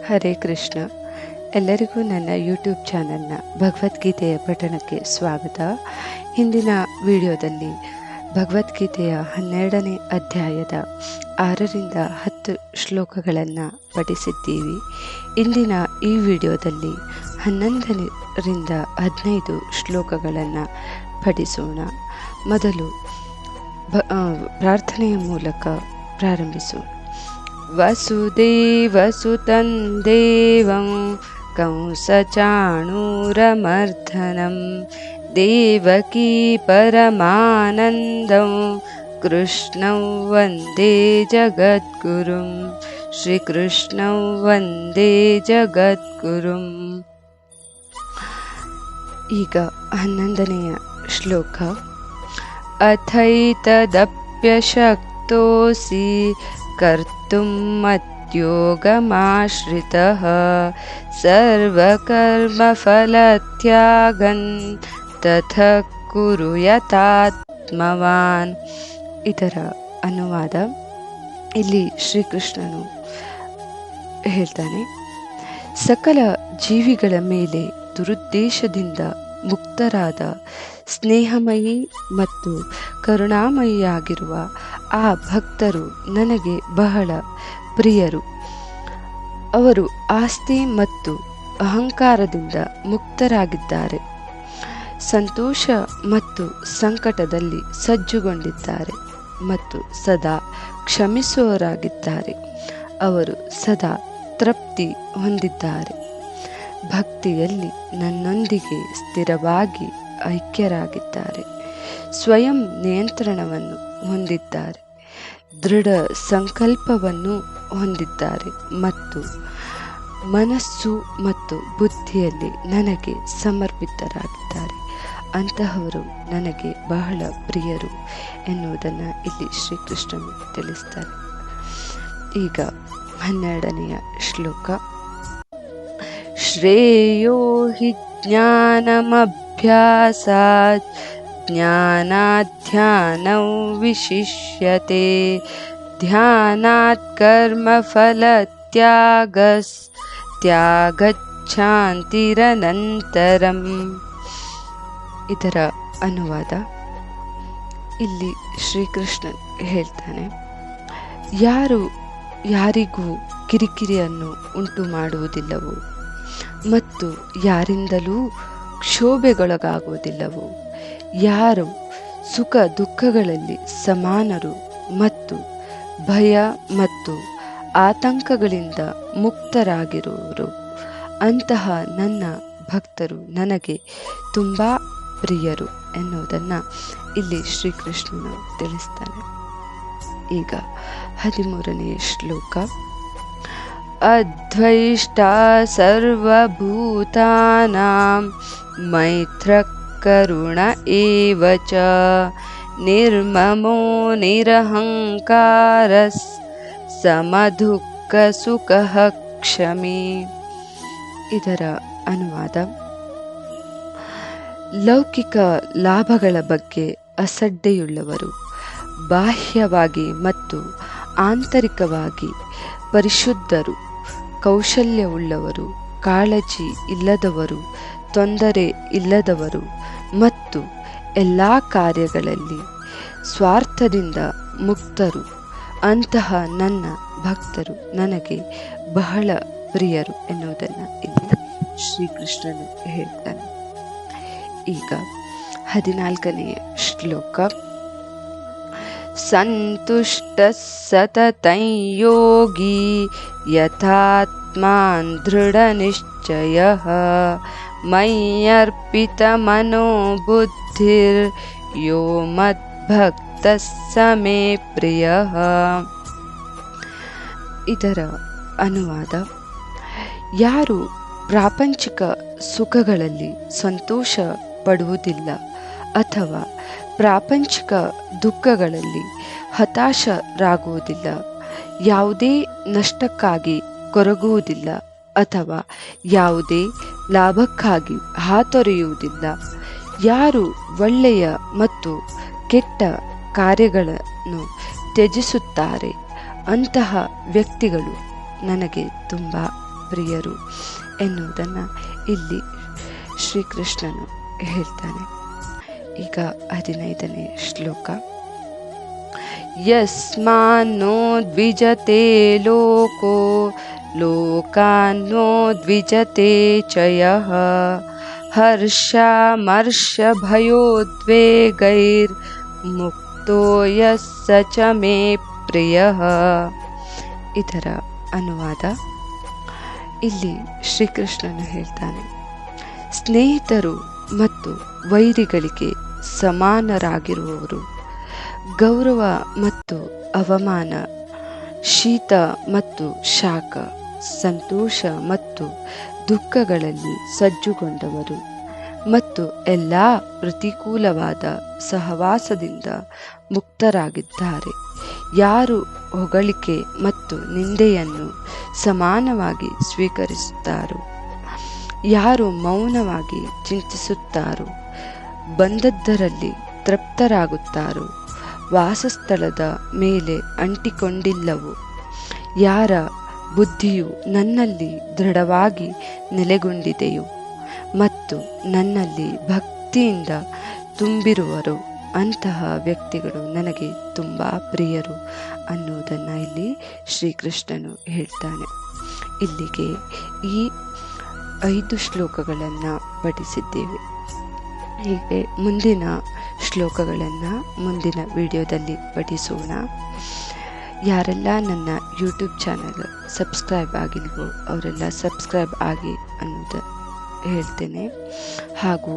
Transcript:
ಹರೇ ಕೃಷ್ಣ. ಎಲ್ಲರಿಗೂ ನನ್ನ ಯೂಟ್ಯೂಬ್ ಚಾನಲ್ನ ಭಗವದ್ಗೀತೆಯ ಪಠಣಕ್ಕೆ ಸ್ವಾಗತ. ಹಿಂದಿನ ವಿಡಿಯೋದಲ್ಲಿ ಭಗವದ್ಗೀತೆಯ 12ನೇ ಅಧ್ಯಾಯದ 6ರಿಂದ 10 ಶ್ಲೋಕಗಳನ್ನು ಪಠಿಸಿದ್ದೀವಿ. ಇಂದಿನ ಈ ವಿಡಿಯೋದಲ್ಲಿ 11ರಿಂದ 15 ಶ್ಲೋಕಗಳನ್ನು ಪಠಿಸೋಣ. ಮೊದಲು ಪ್ರಾರ್ಥನೆಯ ಮೂಲಕ ಪ್ರಾರಂಭಿಸೋಣ. ವಸುದೇವಸುತಂ ದೇವಂ ಕಂಸಚಾಣೂರಮರ್ದನಂ ದೇವಕೀ ಪರಮಾನಂದಂ ಕೃಷ್ಣಂ ವಂದೇ ಜಗದ್ಗುರುಂ. ಶ್ರೀಕೃಷ್ಣಂ ವಂದೇ ಜಗದ್ಗುರುಂ. ಈಗ 11ನೆಯ ಶ್ಲೋಕ. ಅಥೈತದಪ್ಯಶಕ್ತೋಸಿ ಕರ್ತುಂ ಮದ್ಯೋಗಮಾಶ್ರಿತಃ ಸರ್ವಕರ್ಮಫಲತ್ಯಾಗಂ ತಥಾ ಕುರು ಯಥಾತ್ಮವಾನ್. ಇದರ ಅನುವಾದ. ಇಲ್ಲಿ ಶ್ರೀಕೃಷ್ಣನು ಹೇಳ್ತಾನೆ, ಸಕಲ ಜೀವಿಗಳ ಮೇಲೆ ದುರುದ್ದೇಶದಿಂದ ಮುಕ್ತರಾದ ಸ್ನೇಹಮಯಿ ಮತ್ತು ಕರುಣಾಮಯಿಯಾಗಿರುವ ಆ ಭಕ್ತರು ನನಗೆ ಬಹಳ ಪ್ರಿಯರು. ಅವರು ಆಸ್ತಿ ಮತ್ತು ಅಹಂಕಾರದಿಂದ ಮುಕ್ತರಾಗಿದ್ದಾರೆ, ಸಂತೋಷ ಮತ್ತು ಸಂಕಟದಲ್ಲಿ ಸಜ್ಜುಗೊಂಡಿದ್ದಾರೆ ಮತ್ತು ಸದಾ ಕ್ಷಮಿಸುವವರಾಗಿದ್ದಾರೆ. ಅವರು ಸದಾ ತೃಪ್ತಿ ಹೊಂದಿದ್ದಾರೆ, ಭಕ್ತಿಯಲ್ಲಿ ನನ್ನೊಂದಿಗೆ ಸ್ಥಿರವಾಗಿ ಐಕ್ಯರಾಗಿದ್ದಾರೆ, ಸ್ವಯಂ ನಿಯಂತ್ರಣವನ್ನು ಹೊಂದಿದ್ದಾರೆ, ದೃಢ ಸಂಕಲ್ಪವನ್ನು ಹೊಂದಿದ್ದಾರೆ ಮತ್ತು ಮನಸ್ಸು ಮತ್ತು ಬುದ್ಧಿಯಲ್ಲಿ ನನಗೆ ಸಮರ್ಪಿತರಾಗಿದ್ದಾರೆ. ಅಂತಹವರು ನನಗೆ ಬಹಳ ಪ್ರಿಯರು ಎನ್ನುವುದನ್ನು ಇಲ್ಲಿ ಶ್ರೀಕೃಷ್ಣನು ತಿಳಿಸ್ತಾರೆ. ಈಗ 12ನೆಯ ಶ್ಲೋಕ. ಶ್ರೇಯೋ ಹಿ ಜ್ಞಾನಮಭ್ಯಾಸಾತ್ ಜ್ಞಾನಾಧ್ಯಾನಂ ವಿಶಿಷ್ಯತೆ ಧ್ಯಾನಾತ್ ಕರ್ಮಫಲತ್ಯಾಗಶ್ಚಾಂತಿರನಂತರಂ. ಇದರ ಅನುವಾದ. ಇಲ್ಲಿ ಶ್ರೀಕೃಷ್ಣ ಹೇಳ್ತಾನೆ, ಯಾರು ಯಾರಿಗೂ ಕಿರಿಕಿರಿಯನ್ನು ಉಂಟು ಮಾಡುವುದಿಲ್ಲವೋ ಮತ್ತು ಯಾರಿಂದಲೂ ಕ್ಷೋಭೆಗೊಳಗಾಗುವುದಿಲ್ಲವೋ, ಯಾರು ಸುಖ ದುಃಖಗಳಲ್ಲಿ ಸಮಾನರು ಮತ್ತು ಭಯ ಮತ್ತು ಆತಂಕಗಳಿಂದ ಮುಕ್ತರಾಗಿರುವರು, ಅಂತಹ ನನ್ನ ಭಕ್ತರು ನನಗೆ ತುಂಬ ಪ್ರಿಯರು ಎನ್ನುವುದನ್ನು ಇಲ್ಲಿ ಶ್ರೀಕೃಷ್ಣನು ತಿಳಿಸ್ತಾನೆ. ಈಗ 13ನೇ ಶ್ಲೋಕ. ಅದ್ವೈಷ್ಟಾ ಸರ್ವಭೂತಾನಾಂ ಮೈತ್ರಃ ಕರುಣ ಏವ ಚ ನಿರ್ಮಮೋ ನಿರಹಂಕಾರಃ ಸಮದುಃಖ ಸುಖಃ ಕ್ಷಮಿ. ಇದರ ಅನುವಾದ. ಲೌಕಿಕ ಲಾಭಗಳ ಬಗ್ಗೆ ಅಸಡ್ಡೆಯುಳ್ಳವರು, ಬಾಹ್ಯವಾಗಿ ಮತ್ತು ಆಂತರಿಕವಾಗಿ ಪರಿಶುದ್ಧರು, ಕೌಶಲ್ಯವುಳ್ಳವರು, ಕಾಳಜಿ ಇಲ್ಲದವರು, ತೊಂದರೆ ಇಲ್ಲದವರು ಮತ್ತು ಎಲ್ಲ ಕಾರ್ಯಗಳಲ್ಲಿ ಸ್ವಾರ್ಥದಿಂದ ಮುಕ್ತರು, ಅಂತಹ ನನ್ನ ಭಕ್ತರು ನನಗೆ ಬಹಳ ಪ್ರಿಯರು ಎನ್ನುವುದನ್ನು ಇಲ್ಲಿ ಶ್ರೀಕೃಷ್ಣನು ಹೇಳ್ತಾನೆ. ಈಗ 14ನೆಯ ಶ್ಲೋಕ. ಸಂತುಷ್ಟ ಸತತಂ ಯೋಗಿ ಯಥಾತ್ಮಾನ್ ದೃಢ ನಿಶ್ಚಯಃ ಮಯ್ಯರ್ಪಿತ ಮನೋ ಬುದ್ಧಿರ್ ಯೋ ಮದ್ಭಕ್ತಃ ಸ ಮೇ ಪ್ರಿಯಃ. ಇದರ ಅನುವಾದ. ಯಾರು ಪ್ರಾಪಂಚಿಕ ಸುಖಗಳಲ್ಲಿ ಸಂತೋಷ ಪಡುವುದಿಲ್ಲ ಅಥವಾ ಪ್ರಾಪಂಚಿಕ ದುಃಖಗಳಲ್ಲಿ ಹತಾಶರಾಗುವುದಿಲ್ಲ, ಯಾವುದೇ ನಷ್ಟಕ್ಕಾಗಿ ಕೊರಗುವುದಿಲ್ಲ ಅಥವಾ ಯಾವುದೇ ಲಾಭಕ್ಕಾಗಿ ಹಾತೊರೆಯುವುದಿಲ್ಲ, ಯಾರು ಒಳ್ಳೆಯ ಮತ್ತು ಕೆಟ್ಟ ಕಾರ್ಯಗಳನ್ನು ತ್ಯಜಿಸುತ್ತಾರೆ, ಅಂತಹ ವ್ಯಕ್ತಿಗಳು ನನಗೆ ತುಂಬ ಪ್ರಿಯರು ಎನ್ನುವುದನ್ನು ಇಲ್ಲಿ ಶ್ರೀಕೃಷ್ಣನು ಹೇಳ್ತಾನೆ. ಈಗ 15ನೇ ಶ್ಲೋಕ. ಯಸ್ಮಾನ್ನೋ ದ್ವಿಜತೆ ಲೋಕೋ ಲೋಕಾನ್ನೋ ದ್ವಿಜತೆ ಚ ಯಃ ಹರ್ಷಾಮರ್ಷಭಯೋದ್ವೇಗೈರ್ ಮುಕ್ತೋ ಯಸ್ ಸ ಚ ಮೇ ಪ್ರಿಯಃ. ಇದರ ಅನುವಾದ. ಇಲ್ಲಿ ಶ್ರೀಕೃಷ್ಣನು ಹೇಳ್ತಾನೆ, ಸ್ನೇಹಿತರು ಮತ್ತು ವೈರಿಗಳಿಗೆ ಸಮಾನರಾಗಿರುವವರು, ಗೌರವ ಮತ್ತು ಅವಮಾನ, ಶೀತ ಮತ್ತು ಶಾಖ, ಸಂತೋಷ ಮತ್ತು ದುಃಖಗಳಲ್ಲಿ ಸಜ್ಜುಗೊಂಡವರು ಮತ್ತು ಎಲ್ಲ ಪ್ರತಿಕೂಲವಾದ ಸಹವಾಸದಿಂದ ಮುಕ್ತರಾಗಿದ್ದಾರೆ. ಯಾರು ಹೊಗಳಿಕೆ ಮತ್ತು ನಿಂದೆಯನ್ನು ಸಮಾನವಾಗಿ ಸ್ವೀಕರಿಸುತ್ತಾರೋ, ಯಾರು ಮೌನವಾಗಿ ಚಿಂತಿಸುತ್ತಾರೋ, ಬಂದದ್ದರಲ್ಲಿ ತೃಪ್ತರಾಗುತ್ತಾರೋ, ವಾಸಸ್ಥಳದ ಮೇಲೆ ಅಂಟಿಕೊಂಡಿಲ್ಲವೋ, ಯಾರ ಬುದ್ಧಿಯು ನನ್ನಲ್ಲಿ ದೃಢವಾಗಿ ನೆಲೆಗೊಂಡಿದೆಯೋ ಮತ್ತು ನನ್ನಲ್ಲಿ ಭಕ್ತಿಯಿಂದ ತುಂಬಿರುವರೋ ಅಂತಹ ವ್ಯಕ್ತಿಗಳು ನನಗೆ ತುಂಬ ಪ್ರಿಯರು ಅನ್ನುವುದನ್ನು ಇಲ್ಲಿ ಶ್ರೀಕೃಷ್ಣನು ಹೇಳ್ತಾನೆ. ಇಲ್ಲಿಗೆ ಈ 5 ಶ್ಲೋಕಗಳನ್ನು ಪಠಿಸಿದ್ದೇವೆ. ಹೀಗೆ ಮುಂದಿನ ಶ್ಲೋಕಗಳನ್ನು ಮುಂದಿನ ವಿಡಿಯೋದಲ್ಲಿ ಪಠಿಸೋಣ. ಯಾರೆಲ್ಲ ನನ್ನ ಯೂಟ್ಯೂಬ್ ಚಾನಲ್ ಸಬ್ಸ್ಕ್ರೈಬ್ ಆಗಿಲ್ವೋ ಅವರೆಲ್ಲ ಸಬ್ಸ್ಕ್ರೈಬ್ ಆಗಿ ಅನ್ನೋದು ಹೇಳ್ತೇನೆ. ಹಾಗೂ